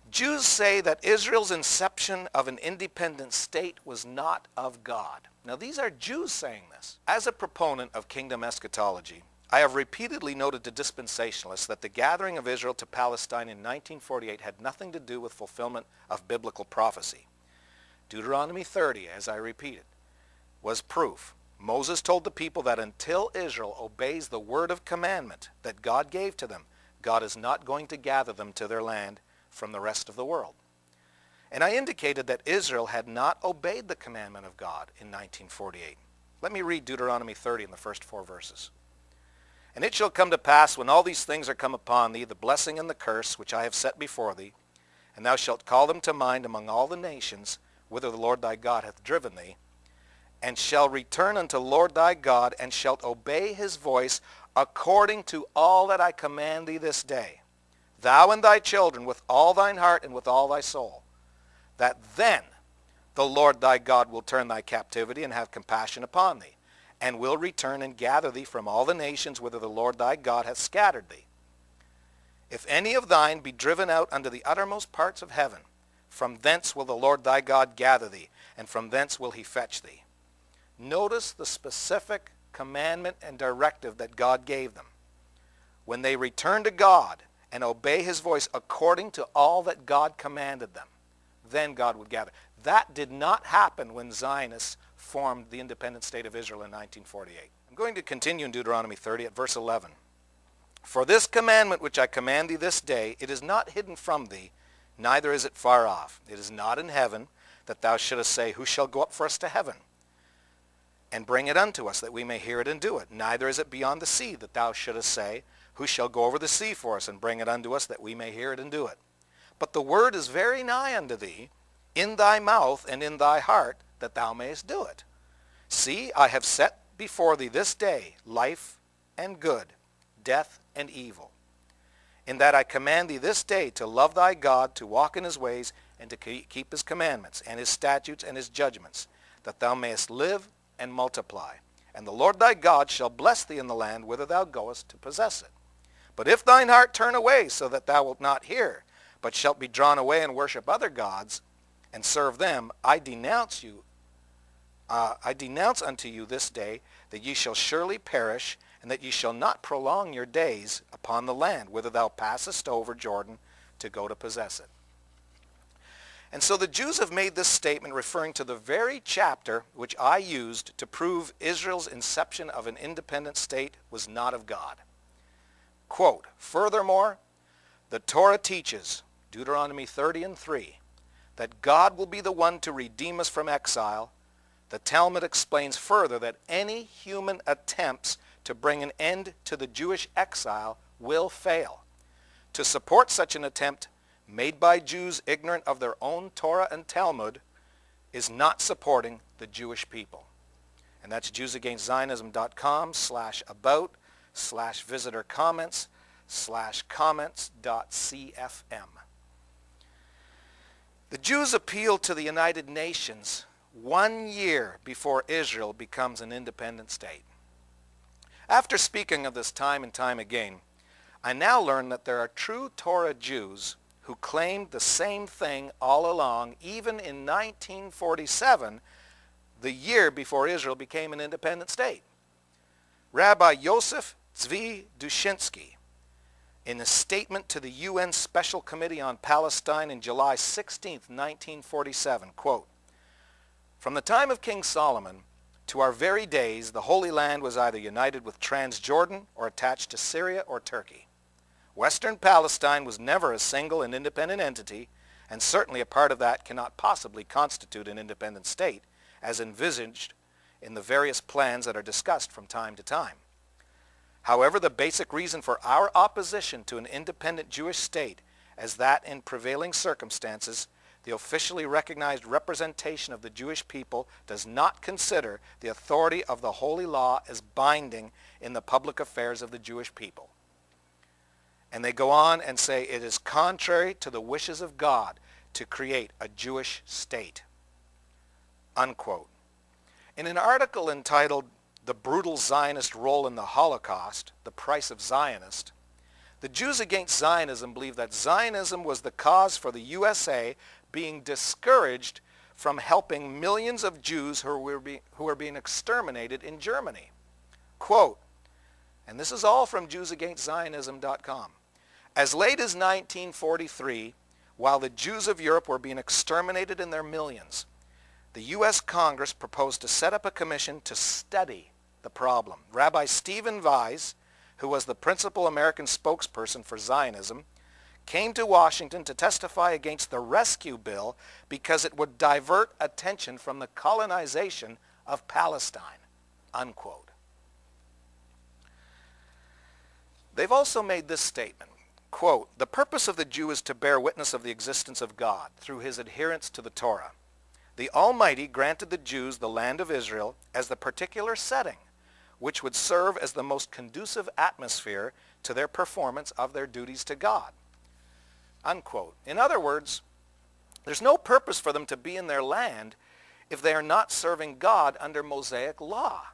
Jews say that Israel's inception of an independent state was not of God. Now, these are Jews saying this. As a proponent of kingdom eschatology, I have repeatedly noted to dispensationalists that the gathering of Israel to Palestine in 1948 had nothing to do with fulfillment of biblical prophecy. Deuteronomy 30, as I repeated, was proof. Moses told the people that until Israel obeys the word of commandment that God gave to them, God is not going to gather them to their land from the rest of the world. And I indicated that Israel had not obeyed the commandment of God in 1948. Let me read Deuteronomy 30 in the first 4 verses. And it shall come to pass, when all these things are come upon thee, the blessing and the curse which I have set before thee, and thou shalt call them to mind among all the nations, whither the Lord thy God hath driven thee, and shall return unto the Lord thy God, and shalt obey his voice according to all that I command thee this day, thou and thy children with all thine heart and with all thy soul, that then the Lord thy God will turn thy captivity and have compassion upon thee, and will return and gather thee from all the nations whither the Lord thy God hath scattered thee. If any of thine be driven out unto the uttermost parts of heaven, from thence will the Lord thy God gather thee, and from thence will he fetch thee. Notice the specific commandment and directive that God gave them. When they return to God and obey his voice according to all that God commanded them, then God would gather. That did not happen when Zionists formed the independent state of Israel in 1948. I'm going to continue in Deuteronomy 30 at verse 11. For this commandment which I command thee this day, it is not hidden from thee, neither is it far off. It is not in heaven, that thou shouldest say, who shall go up for us to heaven, and bring it unto us, that we may hear it and do it. Neither is it beyond the sea, that thou shouldest say, who shall go over the sea for us, and bring it unto us, that we may hear it and do it. But the word is very nigh unto thee, in thy mouth and in thy heart, that thou mayest do it. See, I have set before thee this day life and good, death and evil. In that I command thee this day to love thy God, to walk in his ways, and to keep his commandments, and his statutes, and his judgments, that thou mayest live and multiply. And the Lord thy God shall bless thee in the land whither thou goest to possess it. But if thine heart turn away, so that thou wilt not hear, but shalt be drawn away and worship other gods, and serve them, I denounce unto you this day that ye shall surely perish, and that ye shall not prolong your days upon the land whither thou passest over Jordan to go to possess it. And so the Jews have made this statement referring to the very chapter which I used to prove Israel's inception of an independent state was not of God. Quote, furthermore, the Torah teaches, Deuteronomy 30 and 3, that God will be the one to redeem us from exile. The Talmud explains further that any human attempts to bring an end to the Jewish exile will fail. To support such an attempt made by Jews ignorant of their own Torah and Talmud is not supporting the Jewish people. And that's JewsAgainstZionism.com/about/visitor comments/comments.cfm. The Jews appeal to the United Nations 1 year before Israel becomes an independent state. After speaking of this time and time again, I now learn that there are true Torah Jews who claimed the same thing all along, even in 1947, the year before Israel became an independent state. Rabbi Yosef Tzvi Dushinsky, in a statement to the UN Special Committee on Palestine in July 16, 1947, quote, from the time of King Solomon to our very days, the Holy Land was either united with Transjordan or attached to Syria or Turkey. Western Palestine was never a single and independent entity, and certainly a part of that cannot possibly constitute an independent state, as envisaged in the various plans that are discussed from time to time. However, the basic reason for our opposition to an independent Jewish state, as that in prevailing circumstances, the officially recognized representation of the Jewish people does not consider the authority of the holy law as binding in the public affairs of the Jewish people. And they go on and say it is contrary to the wishes of God to create a Jewish state. Unquote. In an article entitled "The Brutal Zionist Role in the Holocaust, The Price of Zionist," the Jews Against Zionism believe that Zionism was the cause for the USA being discouraged from helping millions of Jews who were being exterminated in Germany. Quote, and this is all from JewsAgainstZionism.com. As late as 1943, while the Jews of Europe were being exterminated in their millions, the U.S. Congress proposed to set up a commission to study the problem. Rabbi Stephen Weiss, who was the principal American spokesperson for Zionism, came to Washington to testify against the rescue bill because it would divert attention from the colonization of Palestine. Unquote. They've also made this statement, quote, the purpose of the Jew is to bear witness of the existence of God through his adherence to the Torah. The Almighty granted the Jews the land of Israel as the particular setting which would serve as the most conducive atmosphere to their performance of their duties to God. Unquote. In other words, there's no purpose for them to be in their land if they are not serving God under Mosaic law.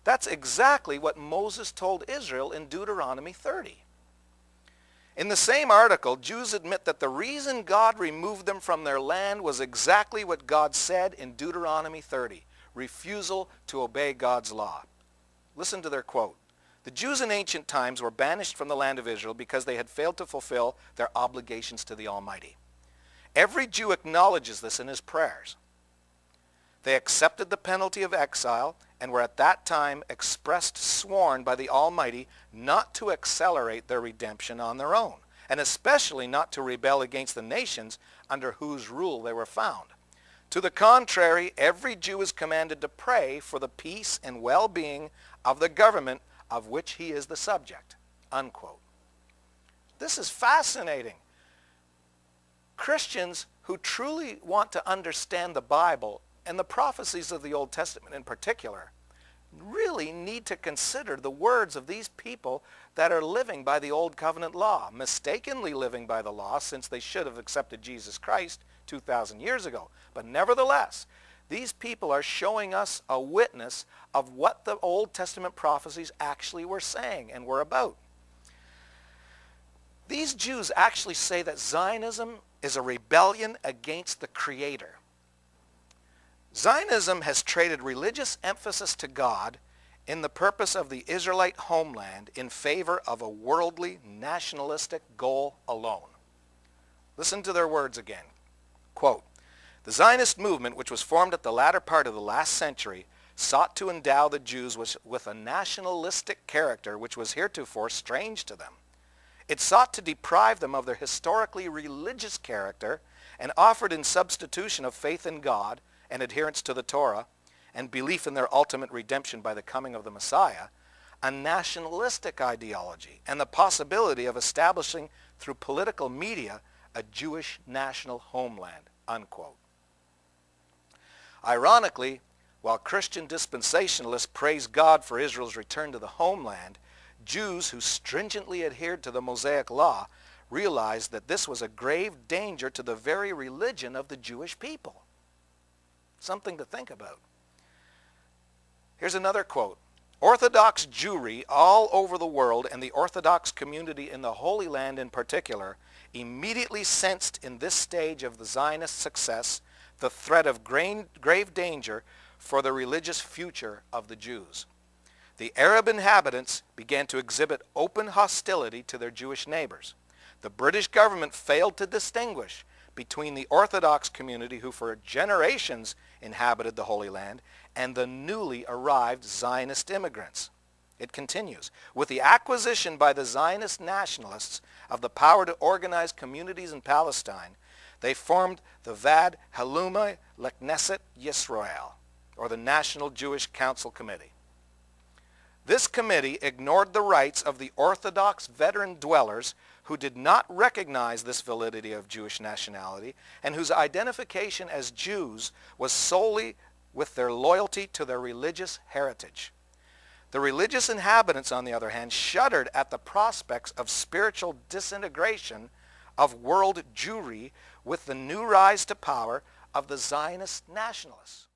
That's exactly what Moses told Israel in Deuteronomy 30. In the same article, Jews admit that the reason God removed them from their land was exactly what God said in Deuteronomy 30, refusal to obey God's law. Listen to their quote. The Jews in ancient times were banished from the land of Israel because they had failed to fulfill their obligations to the Almighty. Every Jew acknowledges this in his prayers. They accepted the penalty of exile and were at that time expressed sworn by the Almighty not to accelerate their redemption on their own, and especially not to rebel against the nations under whose rule they were found. To the contrary, every Jew is commanded to pray for the peace and well-being of the government of which he is the subject. Unquote. This is fascinating. Christians who truly want to understand the Bible and the prophecies of the Old Testament in particular really need to consider the words of these people that are living by the Old Covenant law, mistakenly living by the law since they should have accepted Jesus Christ 2,000 years ago. But nevertheless, these people are showing us a witness of what the Old Testament prophecies actually were saying and were about. These Jews actually say that Zionism is a rebellion against the Creator. Zionism has traded religious emphasis to God in the purpose of the Israelite homeland in favor of a worldly, nationalistic goal alone. Listen to their words again. Quote, the Zionist movement, which was formed at the latter part of the last century, sought to endow the Jews with a nationalistic character which was heretofore strange to them. It sought to deprive them of their historically religious character and offered in substitution of faith in God and adherence to the Torah and belief in their ultimate redemption by the coming of the Messiah, a nationalistic ideology and the possibility of establishing through political media a Jewish national homeland. Unquote. Ironically, while Christian dispensationalists praise God for Israel's return to the homeland, Jews who stringently adhered to the Mosaic law realized that this was a grave danger to the very religion of the Jewish people. Something to think about. Here's another quote. Orthodox Jewry all over the world, and the Orthodox community in the Holy Land in particular, immediately sensed in this stage of the Zionist success the threat of grave danger for the religious future of the Jews. The Arab inhabitants began to exhibit open hostility to their Jewish neighbors. The British government failed to distinguish between the Orthodox community who for generations inhabited the Holy Land and the newly arrived Zionist immigrants. It continues, with the acquisition by the Zionist nationalists of the power to organize communities in Palestine, they formed the Vad Halumai Leknesset Yisrael, or the National Jewish Council Committee. This committee ignored the rights of the Orthodox veteran dwellers who did not recognize this validity of Jewish nationality and whose identification as Jews was solely with their loyalty to their religious heritage. The religious inhabitants, on the other hand, shuddered at the prospects of spiritual disintegration of world Jewry with the new rise to power of the Zionist nationalists.